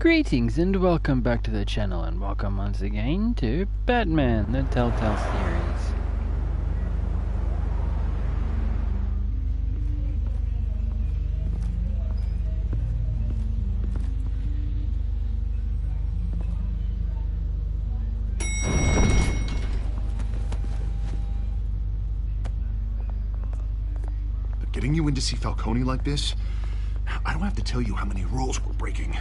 Greetings and welcome back to the channel, and welcome once again to Batman, the Telltale series. Getting you in to see Falcone like this? I don't have to tell you how many rules we're breaking.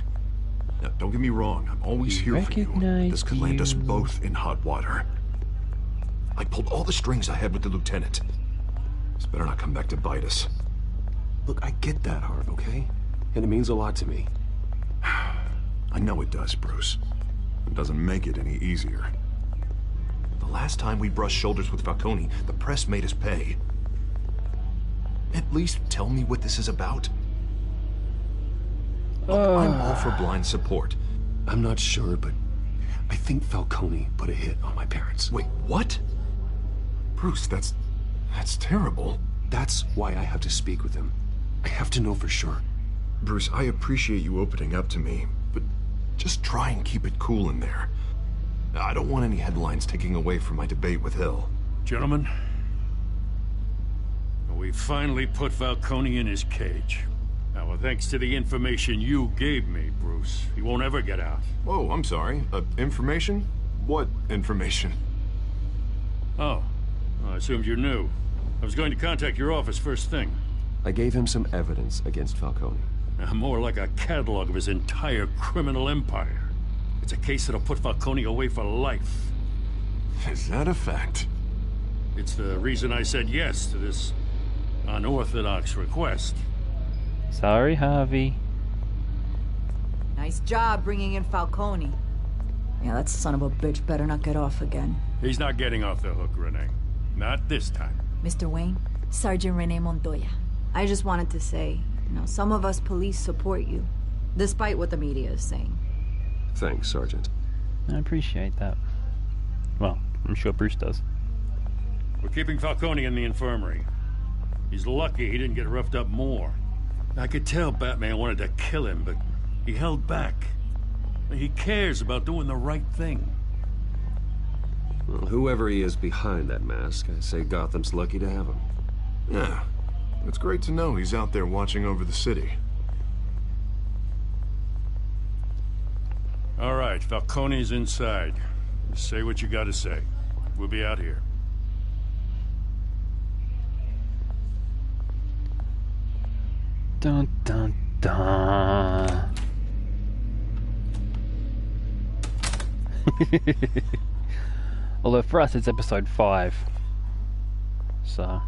Now, don't get me wrong, I'm always here for you. But this could land us both in hot water. I pulled all the strings I had with the lieutenant. This better not come back to bite us. Look, I get that, Harv, okay? And it means a lot to me. I know it does, Bruce. It doesn't make it any easier. The last time we brushed shoulders with Falcone, the press made us pay. At least tell me what this is about. Look, I'm all for blind support. I'm not sure, but I think Falcone put a hit on my parents. Wait, what? Bruce, that's terrible. That's why I have to speak with him. I have to know for sure. Bruce, I appreciate you opening up to me, but just try and keep it cool in there. I don't want any headlines taking away from my debate with Hill. Gentlemen, we finally put Falcone in his cage. Now, thanks to the information you gave me, Bruce, he won't ever get out. Whoa, I'm sorry. Information? What information? Oh, I assumed you knew. I was going to contact your office first thing. I gave him some evidence against Falcone. More like a catalog of his entire criminal empire. It's a case that'll put Falcone away for life. Is that a fact? It's the reason I said yes to this unorthodox request. Sorry, Harvey. Nice job bringing in Falcone. Yeah, that son of a bitch better not get off again. He's not getting off the hook, Renee. Not this time. Mr. Wayne, Sergeant Renee Montoya. I just wanted to say, some of us police support you, despite what the media is saying. Thanks, Sergeant. I appreciate that. Well, I'm sure Bruce does. We're keeping Falcone in the infirmary. He's lucky he didn't get roughed up more. I could tell Batman wanted to kill him, but he held back. He cares about doing the right thing. Well, whoever he is behind that mask, I say Gotham's lucky to have him. Yeah. It's great to know he's out there watching over the city. All right, Falcone's inside. Just say what you gotta say. We'll be out here. Dun dun dun. Although for us it's episode 5. So.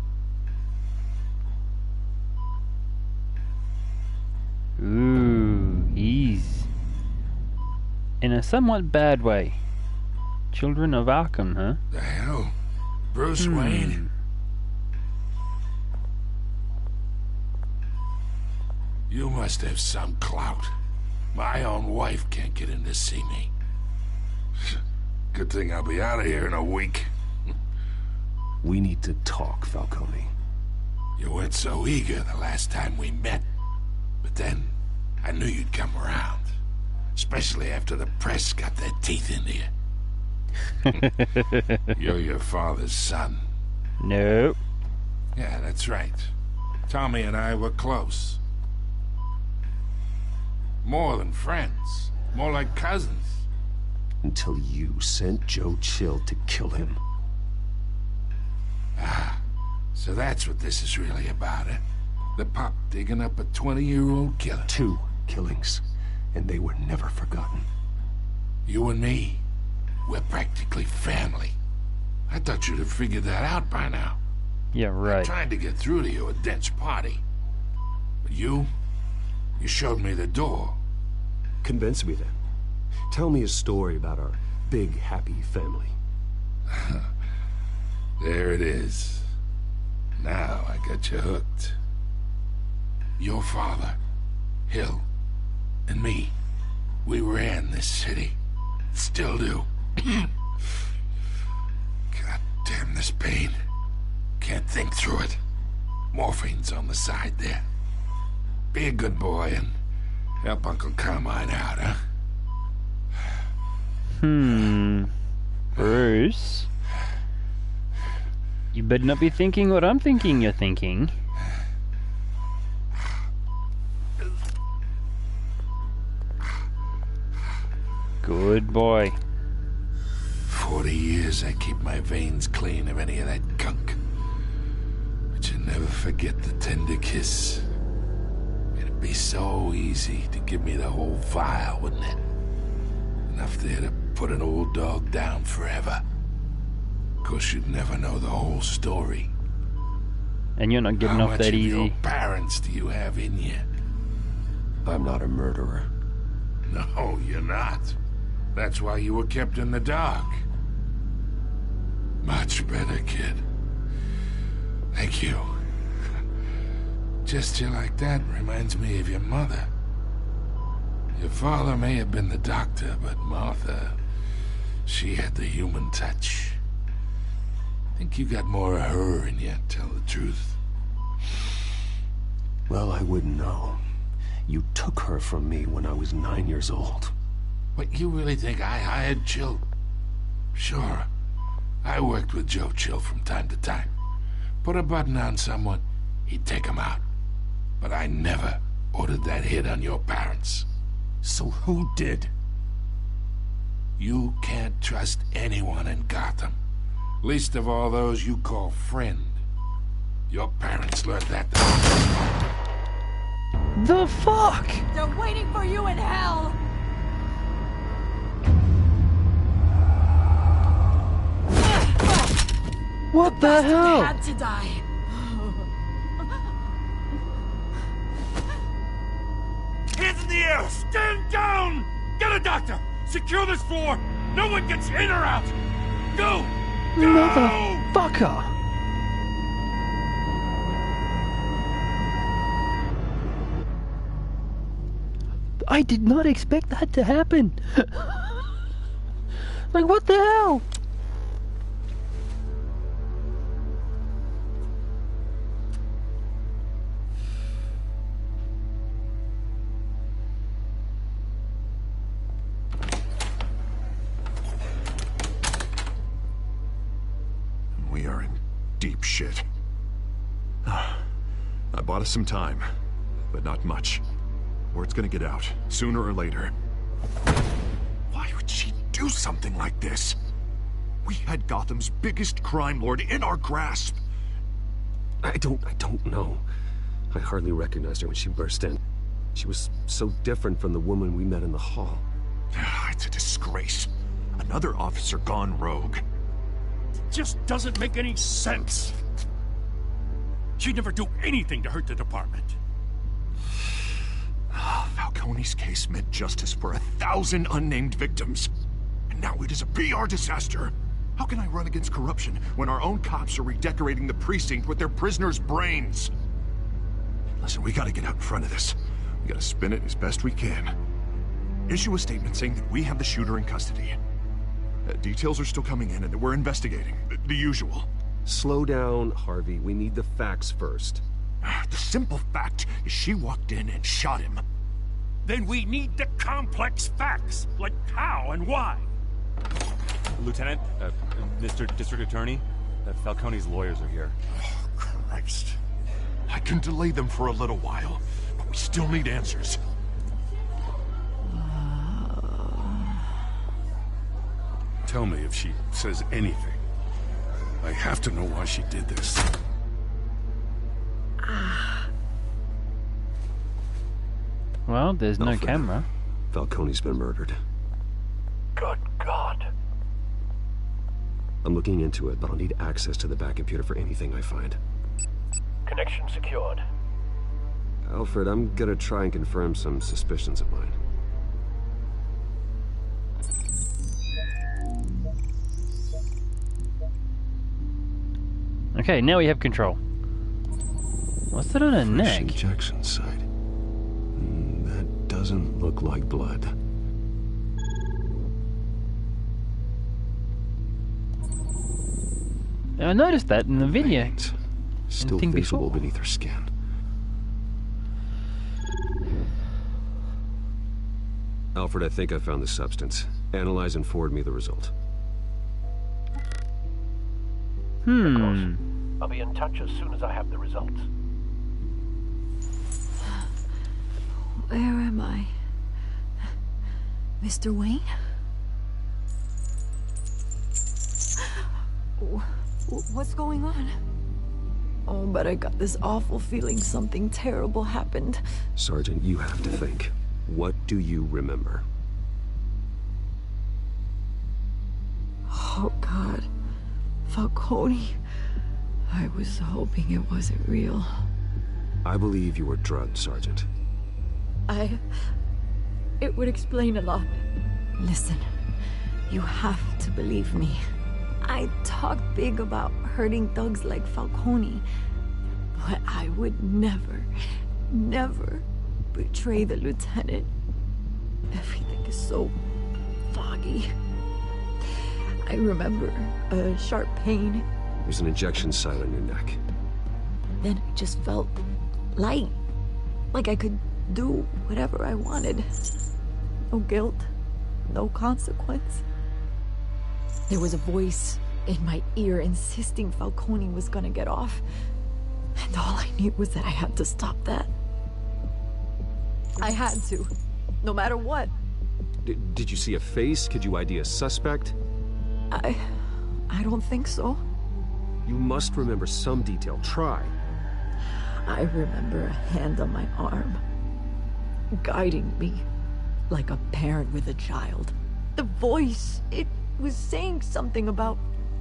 Ooh, he's in a somewhat bad way. Children of Arkham, huh? The hell? Bruce Wayne? You must have some clout. My own wife can't get in to see me. Good thing I'll be out of here in a week. We need to talk, Falcone. You weren't so eager the last time we met. But then, I knew you'd come around. Especially after the press got their teeth into you. You're your father's son. Nope. Yeah, that's right. Tommy and I were close. More than friends. More like cousins. Until you sent Joe Chill to kill him. Ah, so that's what this is really about, eh? The pup digging up a 20-year-old killer. 2 killings, and they were never forgotten. You and me, we're practically family. I thought you'd have figured that out by now. Yeah, right. I tried to get through to you at Dent's party. But you showed me the door. Convince me then. Tell me a story about our big, happy family. There it is. Now I got you hooked. Your father, Hill, and me, we ran this city. Still do. God damn this pain. Can't think through it. Morphine's on the side there. Be a good boy and help Uncle Carmine out, huh? Bruce? You better not be thinking what I'm thinking you're thinking. Good boy. 40 years I keep my veins clean of any of that gunk. But you never forget the tender kiss. It'd be so easy to give me the whole vial, wouldn't it? Enough there to put an old dog down forever. Of course, you'd never know the whole story. And you're not getting off that easy. How much of your parents do you have in you? I'm not a murderer. No, you're not. That's why you were kept in the dark. Much better, kid. Thank you. Gesture like that reminds me of your mother. Your father may have been the doctor, but Martha, she had the human touch. I think you got more of her in you, tell the truth. Well, I wouldn't know. You took her from me when I was 9 years old. What, you really think I hired Chill? Sure. I worked with Joe Chill from time to time. Put a button on someone, he'd take him out. But I never ordered that hit on your parents. So who did? You can't trust anyone in Gotham. Least of all those you call friend. Your parents learned that The fuck? They're waiting for you in hell! What the hell? Had to die. Hands in the air! Stand down! Get a doctor! Secure this floor! No one gets in or out! Go! Go! Motherfucker! I did not expect that to happen. Like, what the hell? We are in deep shit. I bought us some time, but not much. Word's gonna get out, sooner or later. Why would she do something like this? We had Gotham's biggest crime lord in our grasp. I don't know. I hardly recognized her when she burst in. She was so different from the woman we met in the hall. It's a disgrace. Another officer gone rogue. Just doesn't make any sense. She'd never do anything to hurt the department. Falcone's case meant justice for 1,000 unnamed victims. And now it is a PR disaster. How can I run against corruption when our own cops are redecorating the precinct with their prisoners' brains? Listen, we gotta get out in front of this. We gotta spin it as best we can. Issue a statement saying that we have the shooter in custody. Details are still coming in and that we're investigating. The usual. Slow down, Harvey. We need the facts first. The simple fact is she walked in and shot him. Then we need the complex facts, like how and why. Lieutenant, Mr. District Attorney, Falcone's lawyers are here. Oh, Christ. I can delay them for a little while, but we still need answers. Tell me if she says anything. I have to know why she did this. Well, there's no Alfred, camera. Falcone's been murdered. Good God. I'm looking into it, but I'll need access to the back computer for anything I find. Connection secured. Alfred, I'm gonna try and confirm some suspicions of mine. Okay, now we have control. What's that on her neck? Injection site. That doesn't look like blood. I noticed that in the video. Veins. Still thing visible before. beneath her skin. Alfred, I think I found the substance. Analyze and forward me the result. Of course. I'll be in touch as soon as I have the results. Where am I? Mr. Wayne? What's going on? Oh, but I got this awful feeling something terrible happened. Sergeant, you have to think. What do you remember? Oh, God. Falcone. I was hoping it wasn't real. I believe you were drugged, Sergeant. It would explain a lot. Listen, you have to believe me. I talked big about hurting thugs like Falcone, but I would never, never betray the lieutenant. Everything is so foggy. I remember a sharp pain. There's an injection site on your neck. Then I just felt light, like I could do whatever I wanted. No guilt, no consequence. There was a voice in my ear insisting Falcone was gonna get off. And all I knew was that I had to stop that. I had to, no matter what. Did you see a face? Could you ID a suspect? I don't think so. You must remember some detail. Try. I remember a hand on my arm, guiding me like a parent with a child. The voice, it was saying something about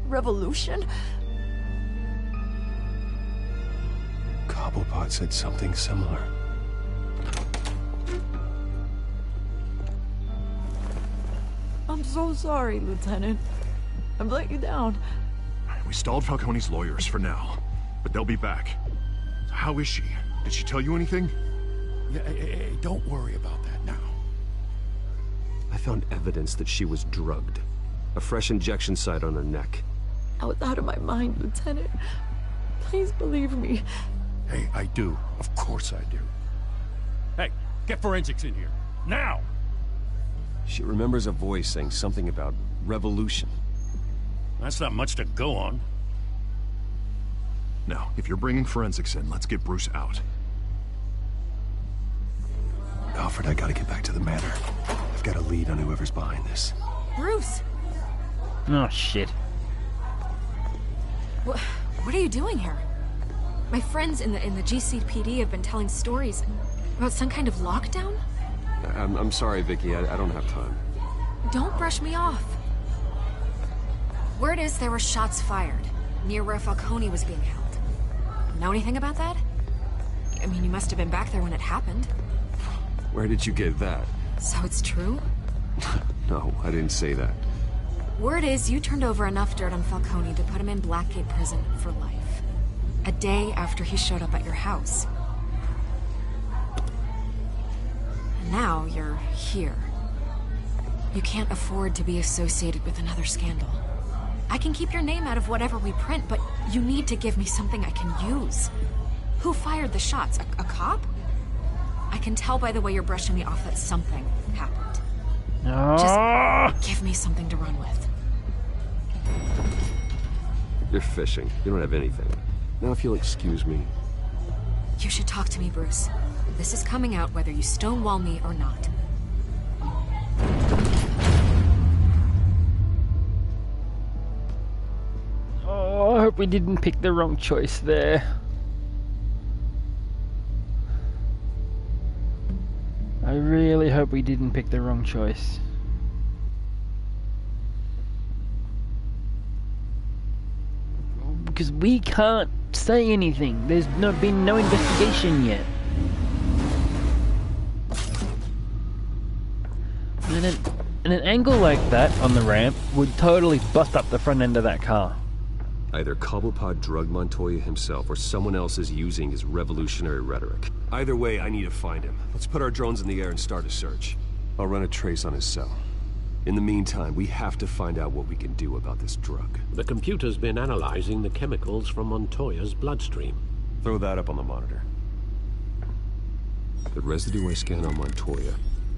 revolution. Cobblepot said something similar. I'm so sorry, Lieutenant. I've let you down. We stalled Falcone's lawyers for now, but they'll be back. How is she? Did she tell you anything? Yeah, hey, don't worry about that now. I found evidence that she was drugged. A fresh injection site on her neck. I was out of my mind, Lieutenant. Please believe me. Hey, I do. Of course I do. Hey, get forensics in here. Now! She remembers a voice saying something about revolution. That's not much to go on. Now, if you're bringing forensics in, let's get Bruce out. Alfred, I gotta get back to the manor. I've got a lead on whoever's behind this. Bruce! Oh, shit. What are you doing here? My friends in the GCPD have been telling stories about some kind of lockdown? I'm sorry, Vicky. I don't have time. Don't brush me off. Word is there were shots fired near where Falcone was being held. Know anything about that? I mean, you must have been back there when it happened. Where did you get that? So it's true? No, I didn't say that. Word is you turned over enough dirt on Falcone to put him in Blackgate Prison for life. A day after he showed up at your house. And now you're here. You can't afford to be associated with another scandal. I can keep your name out of whatever we print, but you need to give me something I can use. Who fired the shots? A cop? I can tell by the way you're brushing me off that something happened. Just give me something to run with. You're fishing. You don't have anything. Now, if you'll excuse me. You should talk to me, Bruce. This is coming out whether you stonewall me or not. Oh, I hope we didn't pick the wrong choice there. I really hope we didn't pick the wrong choice. Because we can't say anything. There's been no investigation yet. And an angle like that on the ramp would totally bust up the front end of that car. Either Cobblepot drugged Montoya himself or someone else is using his revolutionary rhetoric. Either way, I need to find him. Let's put our drones in the air and start a search. I'll run a trace on his cell. In the meantime, we have to find out what we can do about this drug. The computer's been analyzing the chemicals from Montoya's bloodstream. Throw that up on the monitor. The residue I scan on Montoya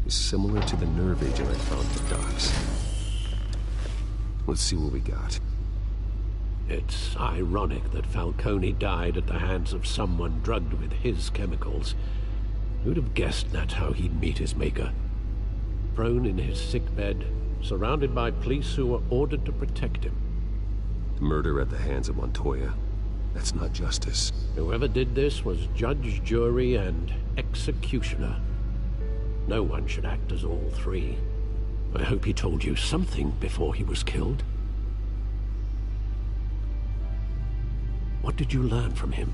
is similar to the nerve agent I found at the docks. Let's see what we got. It's ironic that Falcone died at the hands of someone drugged with his chemicals. Who'd have guessed that's how he'd meet his maker? Prone in his sickbed, surrounded by police who were ordered to protect him. Murder at the hands of Montoya. That's not justice. Whoever did this was judge, jury, and executioner. No one should act as all three. I hope he told you something before he was killed. What did you learn from him?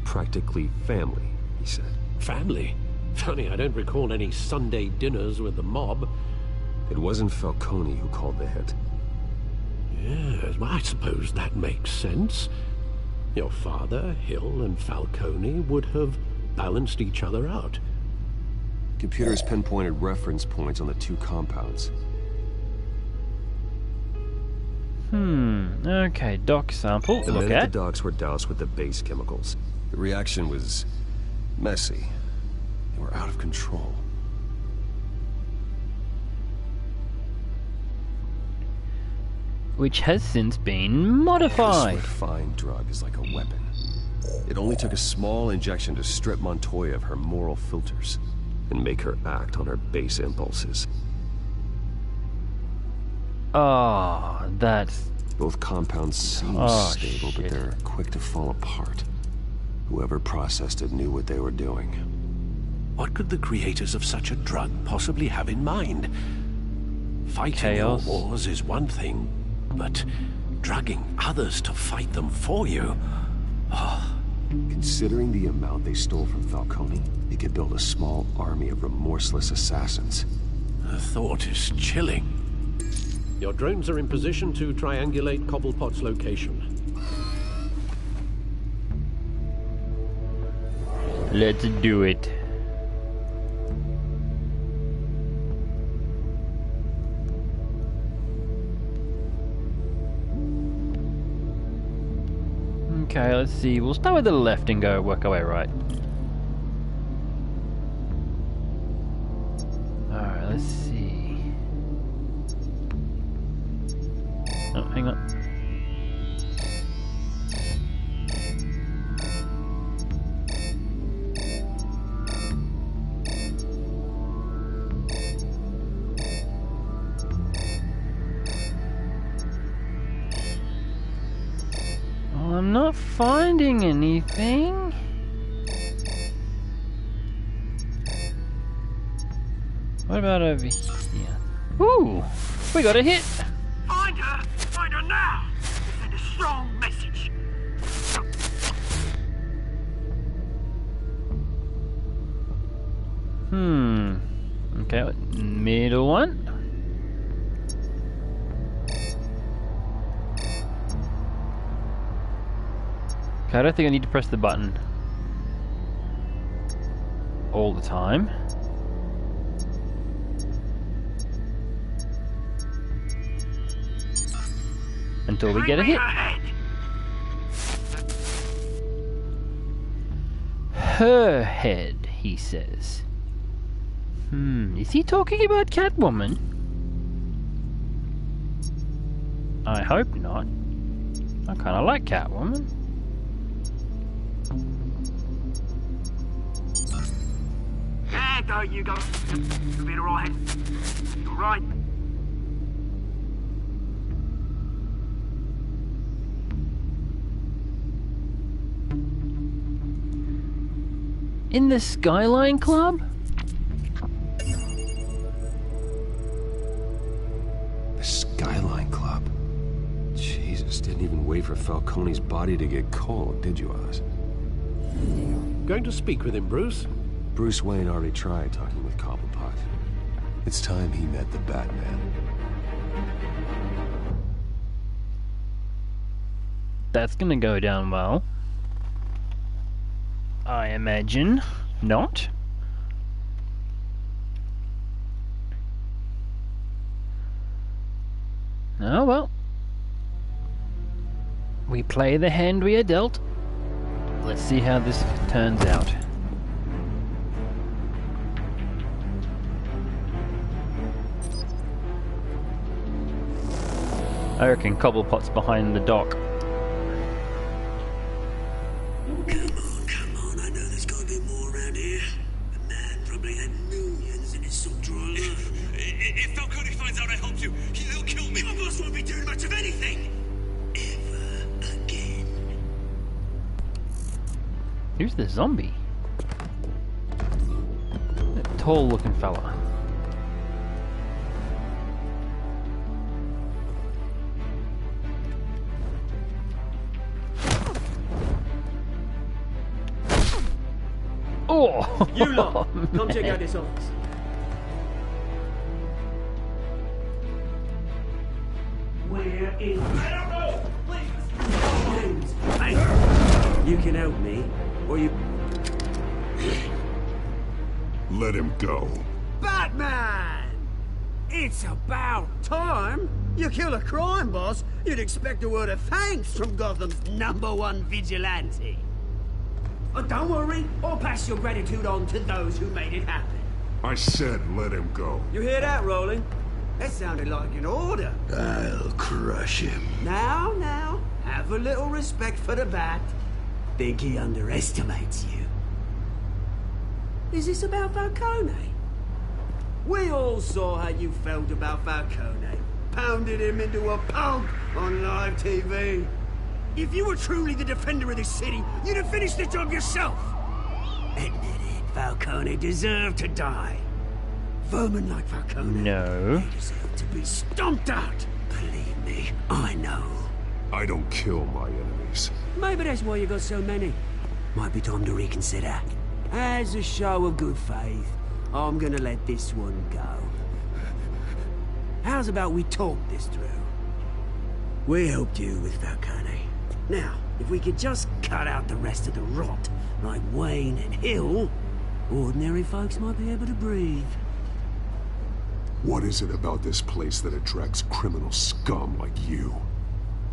Practically family, he said. Family? Funny, I don't recall any Sunday dinners with the mob. It wasn't Falcone who called the hit. Yes, well, I suppose that makes sense. Your father, Hill, and Falcone would have balanced each other out. Computers pinpointed reference points on the two compounds. Okay, dock sample to The look men at at. the docks were doused with the base chemicals. The reaction was messy. They were out of control. Which has since been modified. This refined drug is like a weapon. It only took a small injection to strip Montoya of her moral filters and make her act on her base impulses. Oh, that's... Both compounds seem stable, but they're quick to fall apart. Whoever processed it knew what they were doing. What could the creators of such a drug possibly have in mind? Fighting your wars is one thing, but drugging others to fight them for you... Oh. Considering the amount they stole from Falcone, they could build a small army of remorseless assassins. The thought is chilling. Your drones are in position to triangulate Cobblepot's location. Let's do it. Okay, let's see. We'll start with the left and go work our way right. Alright, let's see. Oh, hang on. I'm not finding anything. What about over here? Ooh, we got a hit. Find her now. Send a strong message. Okay, middle one. Okay, I don't think I need to press the button all the time. Until we get a hit. Her head, he says. Is he talking about Catwoman? I hope not. I kinda like Catwoman. There go, you go. You'll be alright. You're right. In the Skyline Club? The Skyline Club? Jesus, didn't even wait for Falcone's body to get cold, did you, Oz? Going to speak with him, Bruce? Bruce Wayne already tried talking with Cobblepot. It's time he met the Batman. That's gonna go down well. I imagine not. Oh well. We play the hand we are dealt. Let's see how this turns out. I reckon Cobblepot's behind the dock. Come on, I know there's got to be more around here. The man probably had millions in his salt drawer alone. If Falcone finds out I helped you, he'll kill me. Your boss won't be doing much of anything. Ever again. Who's the zombie? That tall looking fella. Oh! You lot, come check out this office. Where is... I don't know! Please! Hey! You can help me, or you... Let him go. Batman! It's about time! You kill a crime boss, you'd expect a word of thanks from Gotham's #1 vigilante. Oh, don't worry, I'll pass your gratitude on to those who made it happen. I said let him go. You hear that, Roland? That sounded like an order. I'll crush him. Now, have a little respect for the Bat. Think he underestimates you. Is this about Falcone? We all saw how you felt about Falcone. Pounded him into a pulp on live TV. If you were truly the defender of this city, you'd have finished the job yourself. Admit it, Falcone deserved to die. Vermin like Falcone. No. They deserve to be stomped out. Believe me, I know. I don't kill my enemies. Maybe that's why you got so many. Might be time to reconsider. As a show of good faith, I'm gonna let this one go. How's about we talk this through? We helped you with Falcone. Now, if we could just cut out the rest of the rot, like Wayne and Hill, ordinary folks might be able to breathe. What is it about this place that attracts criminal scum like you?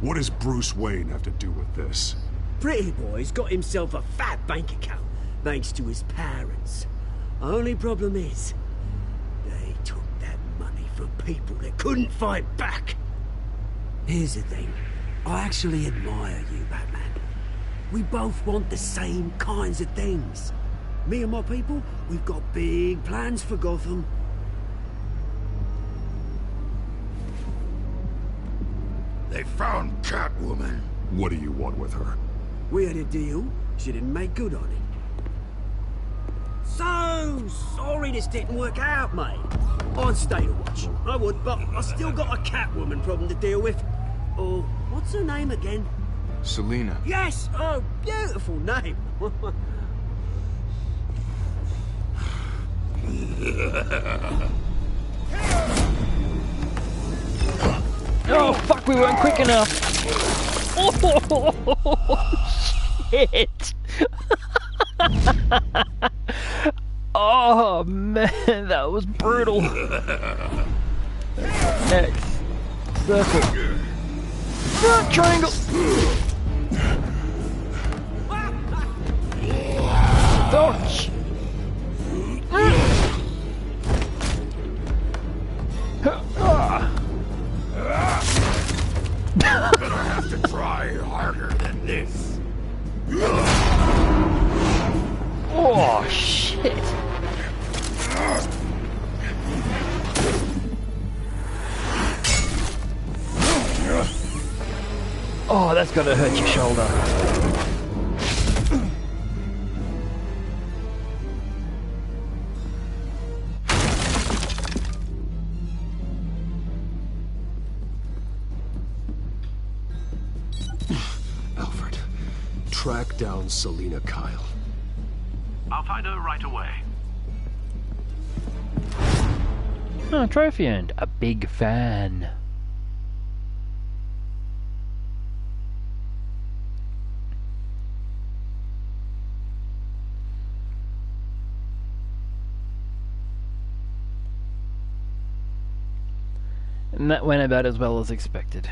What does Bruce Wayne have to do with this? Pretty Boy's got himself a fat bank account, thanks to his parents. Only problem is, they took that money from people that couldn't fight back. Here's the thing. I actually admire you, Batman. We both want the same kinds of things. Me and my people, we've got big plans for Gotham. They found Catwoman. What do you want with her? We had a deal. She didn't make good on it. So sorry this didn't work out, mate. I'd stay to watch. I would, but I still got a Catwoman problem to deal with. Oh, what's her name again? Selina. Yes! Oh, beautiful name. Oh, fuck, we weren't quick enough. Oh, shit. Oh, man, that was brutal. X. Circle. Triangle. Dodge. You're gonna have to try harder than this. Oh, shit. Oh, that's gotta hurt your shoulder. Alfred, track down Selina Kyle. I'll find her right away. Oh, trophy earned. A big fan. And that went about as well as expected.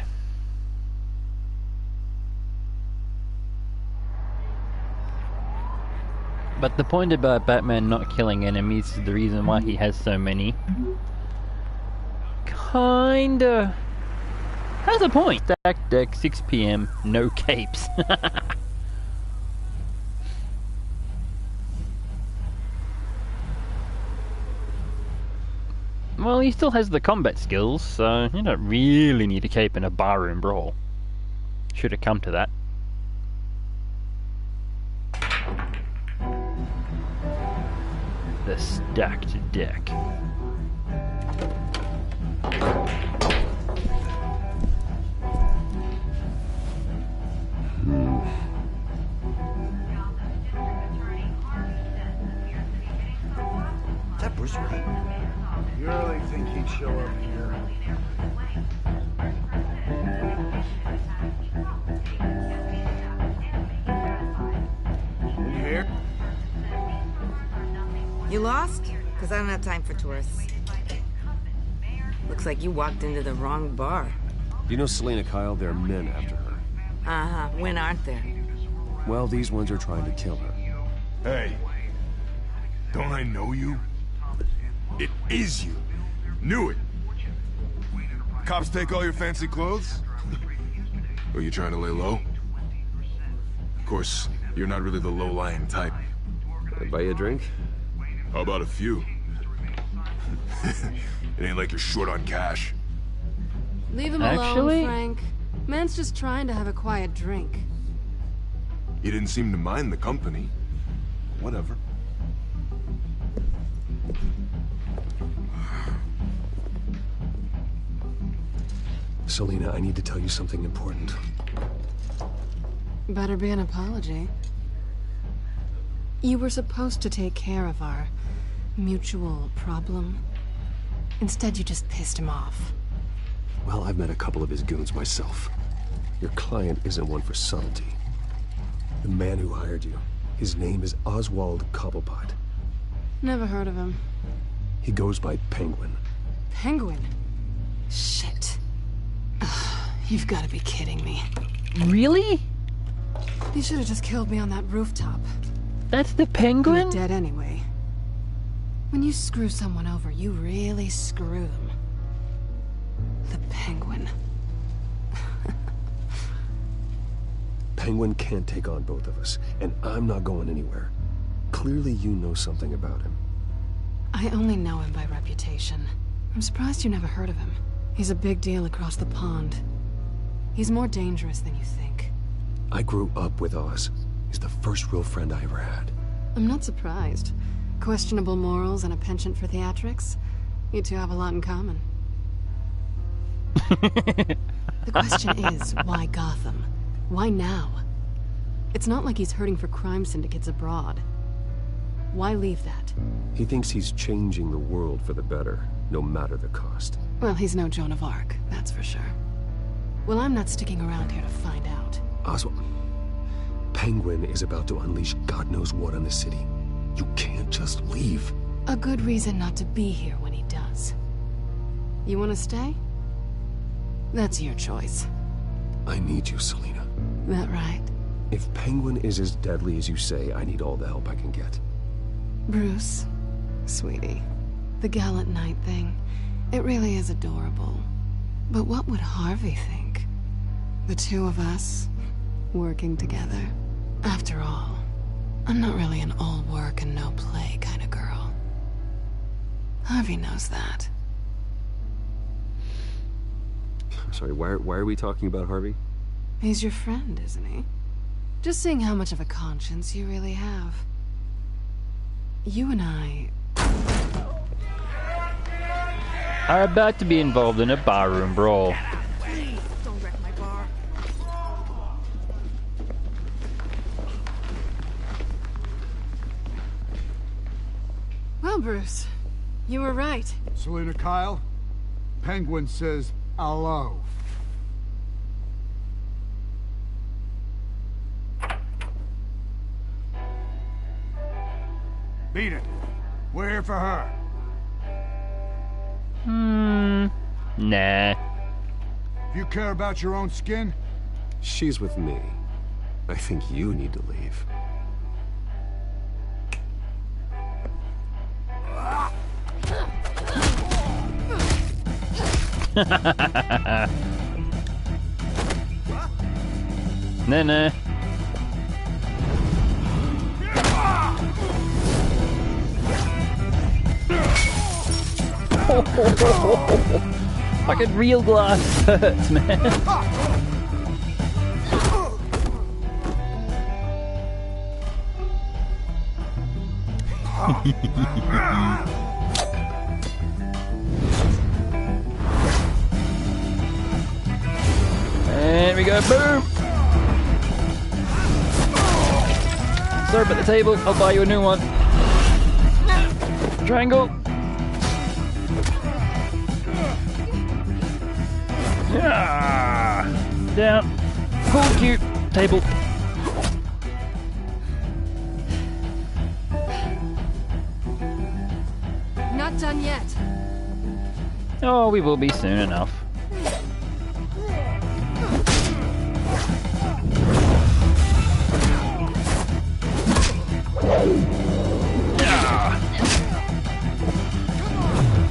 But the point about Batman not killing enemies is the reason why he has so many. Kinda How's the point? Stack deck, 6 PM, no capes. Well, he still has the combat skills, so you don't really need a cape in a barroom brawl. Should have come to that. The stacked deck. Is that Bruce Wayne? You really think he'd show up here? You here? You lost? Because I don't have time for tourists. Looks like you walked into the wrong bar. You know Selena Kyle? There are men after her. Uh-huh. When aren't there? Well, these ones are trying to kill her. Hey, don't I know you? It is you. Knew it. Cops take all your fancy clothes? Are you trying to lay low? Of course, you're not really the low-lying type. Can I buy you a drink? How about a few? It ain't like you're short on cash. Leave him alone, Frank. Man's just trying to have a quiet drink. You didn't seem to mind the company. Whatever. Selena, I need to tell you something important. Better be an apology. You were supposed to take care of our mutual problem. Instead, you just pissed him off. Well, I've met a couple of his goons myself. Your client isn't one for subtlety. The man who hired you, his name is Oswald Cobblepot. Never heard of him. He goes by Penguin. Penguin? Shit. Ugh, you've got to be kidding me. Really? You should have just killed me on that rooftop. That's the Penguin? You're dead anyway. When you screw someone over, you really screw them. The Penguin. Penguin can't take on both of us, and I'm not going anywhere. Clearly you know something about him. I only know him by reputation. I'm surprised you never heard of him. He's a big deal across the pond. He's more dangerous than you think. I grew up with Oz. He's the first real friend I ever had. I'm not surprised. Questionable morals and a penchant for theatrics. You two have a lot in common. The question is, why Gotham? Why now? It's not like he's hurting for crime syndicates abroad. Why leave that? He thinks he's changing the world for the better, no matter the cost. Well, he's no Joan of Arc, that's for sure. Well, I'm not sticking around here to find out. Oswald, Penguin is about to unleash God knows what on the city. You can't just leave. A good reason not to be here when he does. You want to stay? That's your choice. I need you, Selena. That right? If Penguin is as deadly as you say, I need all the help I can get. Bruce, sweetie, the gallant knight thing, it really is adorable. But what would Harvey think? The two of us, working together. After all, I'm not really an all work and no play kind of girl. Harvey knows that. Sorry, why are we talking about Harvey? He's your friend, isn't he? Just seeing how much of a conscience you really have. You and I are about to be involved in a barroom brawl. Please, don't wreck my bar. Well, Bruce, you were right. Selena Kyle, Penguin says hello. Beat it. We're here for her. Nah. If you care about your own skin? She's with me. I think you need to leave. Nah. Fucking real glass hurts, man. There we go, boom! Sorry about the table, I'll buy you a new one. Triangle. Yeah. Down. Cool, cute. Table. Not done yet. Oh, we will be soon enough.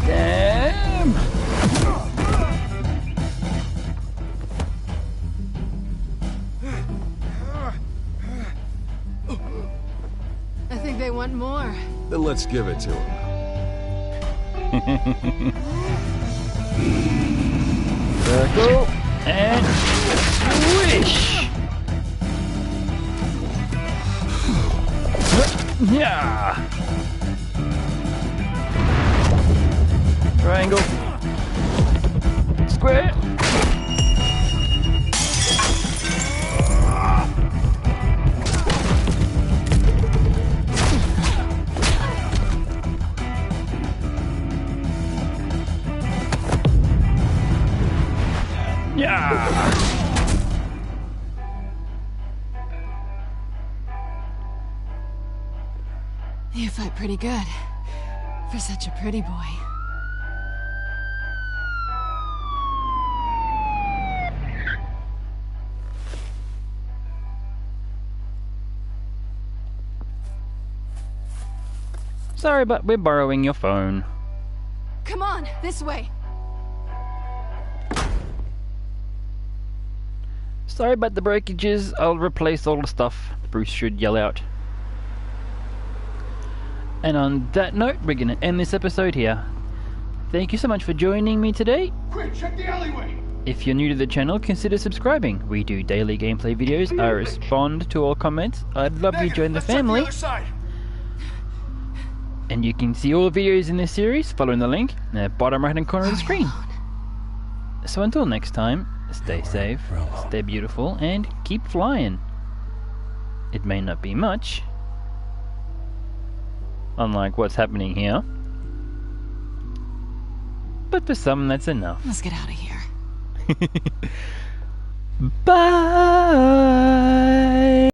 Damn! I think they want more. Then let's give it to him. Circle and swish! Yeah! Triangle. Square. Yeah! You fight pretty good. For such a pretty boy. Sorry, but we're borrowing your phone. Come on, this way. Sorry about the breakages, I'll replace all the stuff, Bruce should yell out. And on that note, we're going to end this episode here. Thank you so much for joining me today. Quick, check the alleyway! If you're new to the channel, consider subscribing. We do daily gameplay videos, I respond to all comments. I'd love you to join the family. And you can see all the videos in this series following the link in the bottom right hand corner of the screen. So until next time, stay safe, stay beautiful, and keep flying. It may not be much, unlike what's happening here, but for some that's enough. Let's get out of here. Bye!